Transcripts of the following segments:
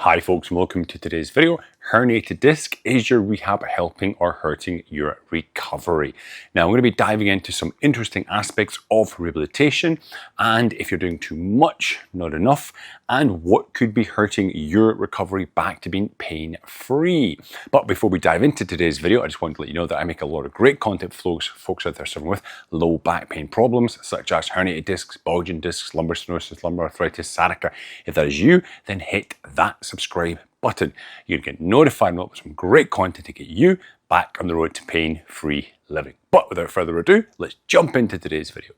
Hi folks, and welcome to today's video. Herniated disc, is your rehab helping or hurting your recovery? Now I'm going to be diving into some interesting aspects of rehabilitation, and if you're doing too much, not enough, and what could be hurting your recovery back to being pain-free. But before we dive into today's video, I just want to let you know that I make a lot of great content for folks out there suffering with low back pain problems such as herniated discs, bulging discs, lumbar stenosis, lumbar arthritis, sciatica. If that is you, then hit that subscribe button. You can get notified and upload some great content to get you back on the road to pain-free living. But without further ado, let's jump into today's video.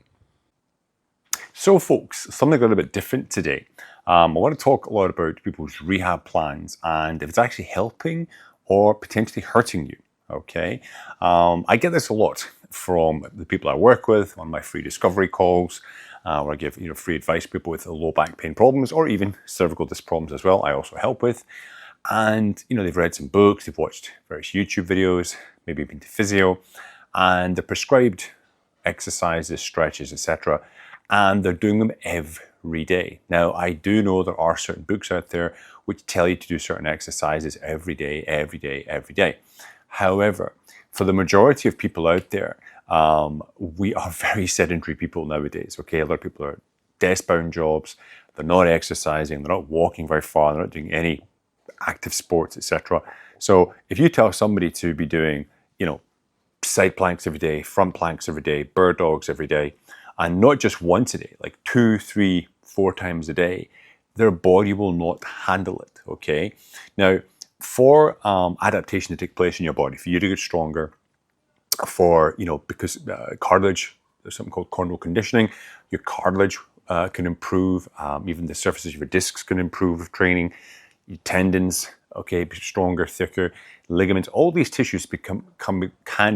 So folks, something a little bit different today. I want to talk a lot about people's rehab plans and if it's actually helping or potentially hurting you, okay? I get this a lot from the people I work with on my free discovery calls, where I give free advice to people with low back pain problems or even cervical disc problems as well. I also help with. And they've read some books, they've watched various YouTube videos, maybe been to physio, and they're prescribed exercises, stretches, etc. And they're doing them every day. Now, I do know there are certain books out there which tell you to do certain exercises every day, every day, every day. However, for the majority of people out there, we are very sedentary people nowadays, okay? A lot of people are desk-bound jobs, they're not exercising, they're not walking very far, they're not doing any active sports, etc. So if you tell somebody to be doing, side planks every day, front planks every day, bird dogs every day, and not just once a day, like 2, 3, 4 times a day, their body will not handle it, okay? Now, for adaptation to take place in your body, for you to get stronger, for, because cartilage, there's something called corneal conditioning, your cartilage can improve, even the surfaces of your discs can improve with training, your tendons, okay, be stronger, thicker, ligaments, all these tissues can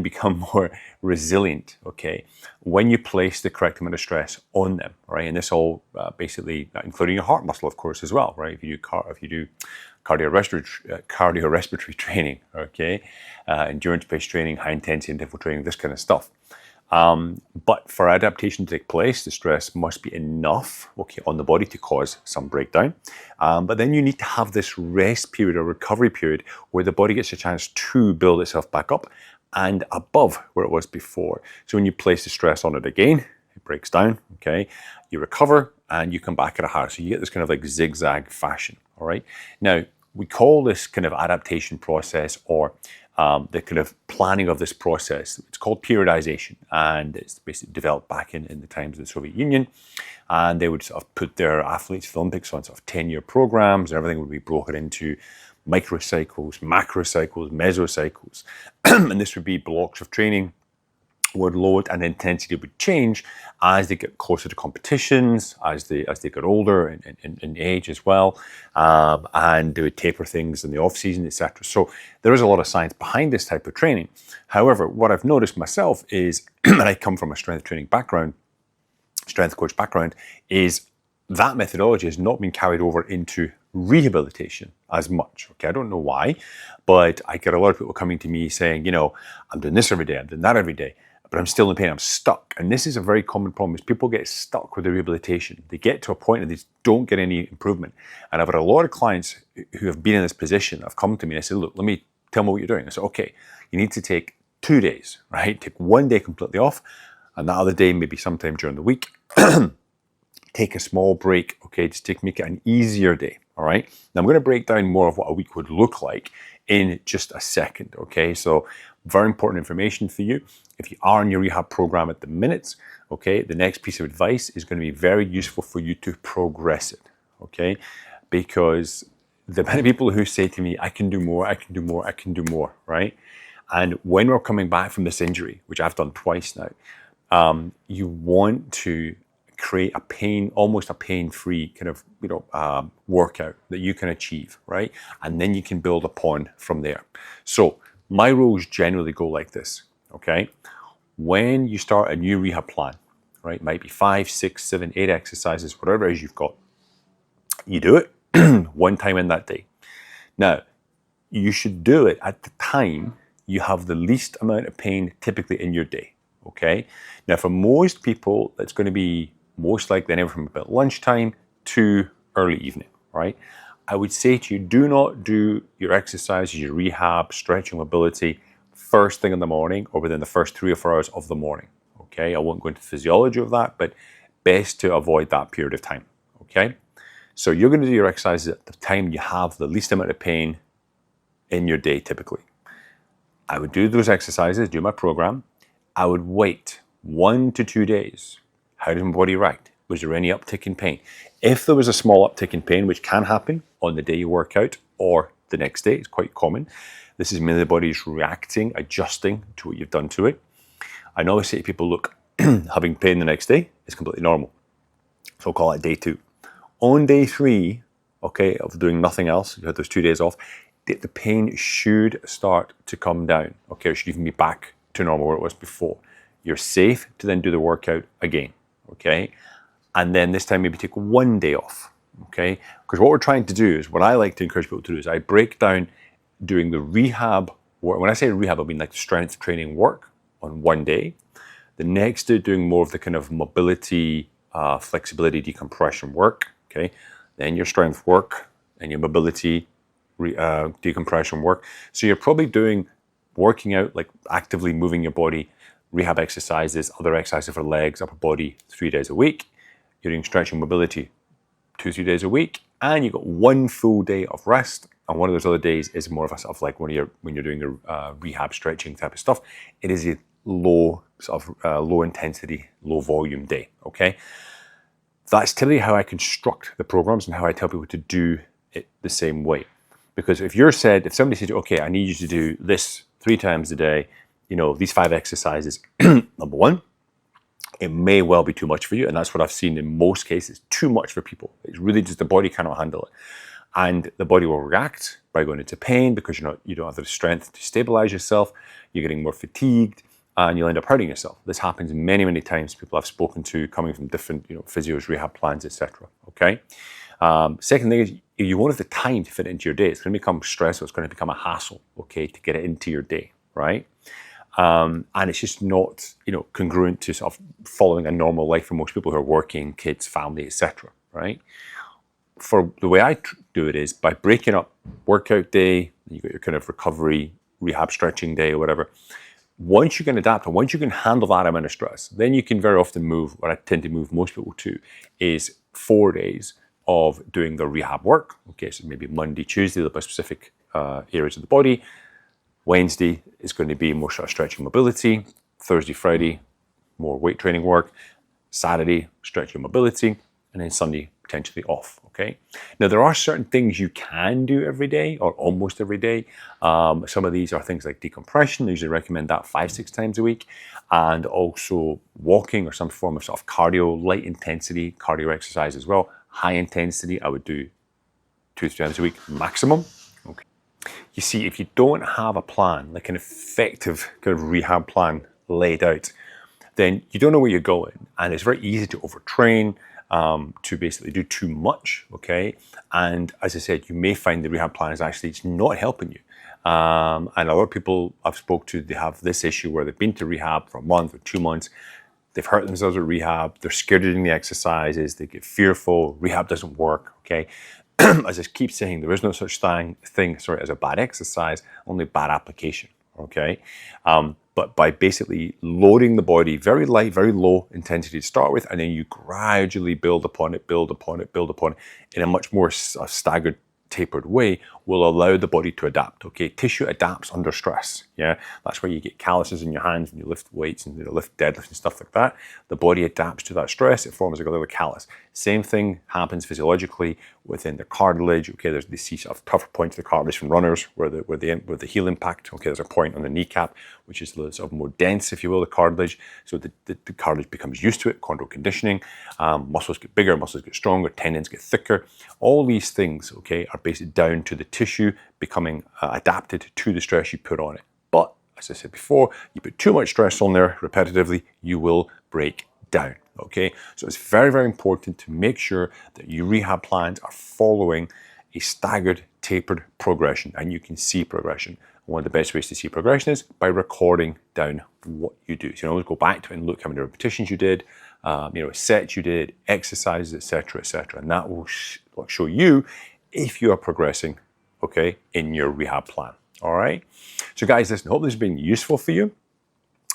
become more resilient, okay, when you place the correct amount of stress on them, right? And this all basically, including your heart muscle, of course, as well, right? If you do cardiorespiratory training, okay, endurance-based training, high-intensity interval training, this kind of stuff. But for adaptation to take place, the stress must be enough, okay, on the body to cause some breakdown. But then you need to have this rest period or recovery period where the body gets a chance to build itself back up and above where it was before. So when you place the stress on it again, it breaks down, okay, you recover and you come back at a higher. So you get this kind of like zigzag fashion, all right? Now, we call this kind of adaptation process or the kind of planning of this process, it's called periodization, and it's basically developed back in the times of the Soviet Union. And they would sort of put their athletes for the Olympics on sort of 10-year programs, and everything would be broken into microcycles, macrocycles, mesocycles. And this would be blocks of training where load and intensity would change as they get closer to competitions, as they get older in age as well, and they would taper things in the off season, etc. So there is a lot of science behind this type of training. However, what I've noticed myself is, and I come from a strength training background, strength coach background, is that methodology has not been carried over into rehabilitation as much. Okay, I don't know why, but I get a lot of people coming to me saying, I'm doing this every day, I'm doing that every day, but I'm still in pain, I'm stuck. And this is a very common problem, is people get stuck with the rehabilitation. They get to a point and they don't get any improvement. And I've had a lot of clients who have been in this position, have come to me and I said, look, tell me what you're doing. I said, okay, you need to take 2 days, right? Take 1 day completely off, and that other day, maybe sometime during the week, take a small break, okay, just make it an easier day, all right? Now I'm gonna break down more of what a week would look like in just a second, okay? So very important information for you. If you are in your rehab program at the minute, okay, the next piece of advice is gonna be very useful for you to progress it, okay? Because the many people who say to me, I can do more, I can do more, I can do more, right? And when we're coming back from this injury, which I've done twice now, you want to create almost a pain-free kind of, workout that you can achieve, right? And then you can build upon from there. So my rules generally go like this, okay? When you start a new rehab plan, right, it might be 5, 6, 7, 8 exercises, whatever it is you've got, you do it 1 time in that day. Now, you should do it at the time you have the least amount of pain typically in your day, okay? Now, for most people, that's going to be most likely anywhere from about lunchtime to early evening, right? I would say to you, do not do your exercises, your rehab, stretching, mobility first thing in the morning or within the first 3 or 4 hours of the morning. Okay, I won't go into the physiology of that, but best to avoid that period of time. Okay, so you're going to do your exercises at the time you have the least amount of pain in your day typically. I would do those exercises, do my program. I would wait 1 to 2 days. How did my body react? Was there any uptick in pain? If there was a small uptick in pain, which can happen on the day you work out or the next day, it's quite common. This is mainly the body's reacting, adjusting to what you've done to it. I always say to people, look, having pain the next day is completely normal. So I'll call it day 2. On day 3, okay, of doing nothing else, you had those 2 days off, the pain should start to come down, okay, or should even be back to normal where it was before. You're safe to then do the workout again, okay? And then this time maybe take 1 day off, okay? Because what we're trying to do is, what I like to encourage people to do is I break down doing the rehab work. When I say rehab, I mean like strength training work on 1 day. The next day doing more of the kind of mobility, flexibility, decompression work, okay? Then your strength work and your mobility, decompression work. So you're probably doing working out, like actively moving your body, rehab exercises, other exercises for legs, upper body, 3 days a week. You're doing stretching mobility 2-3 days a week, and you've got 1 full day of rest. And one of those other days is more of a sort of like when you're doing the rehab stretching type of stuff. It is a low low intensity, low volume day. Okay, that's typically how I construct the programs and how I tell people to do it the same way. Because if somebody says, okay, I need you to do this 3 times a day, these 5 exercises, number one, it may well be too much for you. And that's what I've seen in most cases, too much for people. It's really just the body cannot handle it. And the body will react by going into pain because you don't have the strength to stabilize yourself. You're getting more fatigued and you'll end up hurting yourself. This happens many, many times. People I've spoken to coming from different, physios, rehab plans, etc. Okay. Second thing is you won't have the time to fit it into your day. It's going to become stressful. It's going to become a hassle, okay, to get it into your day, right? And it's just not, congruent to sort of following a normal life for most people who are working, kids, family, etc. Right? For the way I do it is by breaking up workout day, you got your kind of recovery, rehab, stretching day or whatever. Once you can adapt and once you can handle that amount of stress, then you can very often move. What I tend to move most people to is 4 days of doing the rehab work. Okay, so maybe Monday, Tuesday, they'll be specific areas of the body. Wednesday is going to be more sort of stretching mobility. Thursday, Friday, more weight training work. Saturday, stretching mobility. And then Sunday, potentially off, okay? Now, there are certain things you can do every day or almost every day. Some of these are things like decompression. I usually recommend that 5-6 times a week. And also walking or some form of sort of cardio, light intensity cardio exercise as well. High intensity, I would do 2-3 times a week maximum. Okay. You see, if you don't have a plan, like an effective kind of rehab plan laid out, then you don't know where you're going. And it's very easy to overtrain, to basically do too much, okay? And as I said, you may find the rehab plan is actually it's not helping you. And a lot of people I've spoke to, they have this issue where they've been to rehab for a month or 2 months. They've hurt themselves with rehab. They're scared of doing the exercises. They get fearful. Rehab doesn't work, okay? As I keep saying, there is no such thing as a bad exercise, only bad application, okay? But by basically loading the body very light, very low intensity to start with, and then you gradually build upon it in a much more staggered, tapered way, will allow the body to adapt, okay? Tissue adapts under stress, yeah? That's where you get calluses in your hands when you lift weights and lift deadlifts and stuff like that. The body adapts to that stress, it forms like a little callus. Same thing happens physiologically within the cartilage, okay? There's the sort of tougher points of the cartilage from runners where the heel impact, okay? There's a point on the kneecap, which is sort of more dense, if you will, the cartilage. So the cartilage becomes used to it, chondral conditioning. Muscles get bigger, muscles get stronger, tendons get thicker. All these things, okay, are basically down to the tissue becoming adapted to the stress you put on it. But as I said before, you put too much stress on there repetitively, you will break down, okay? So it's very, very important to make sure that your rehab plans are following a staggered, tapered progression, and you can see progression. One of the best ways to see progression is by recording down what you do. So you can always go back to it and look how many repetitions you did, sets you did, exercises, etc., etc., and that will show you if you are progressing, okay, in your rehab plan. All right. So guys, listen, hope this has been useful for you.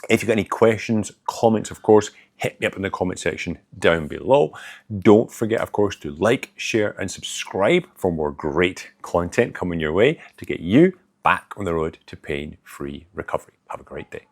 If you've got any questions, comments, of course, hit me up in the comment section down below. Don't forget, of course, to like, share, and subscribe for more great content coming your way to get you back on the road to pain-free recovery. Have a great day.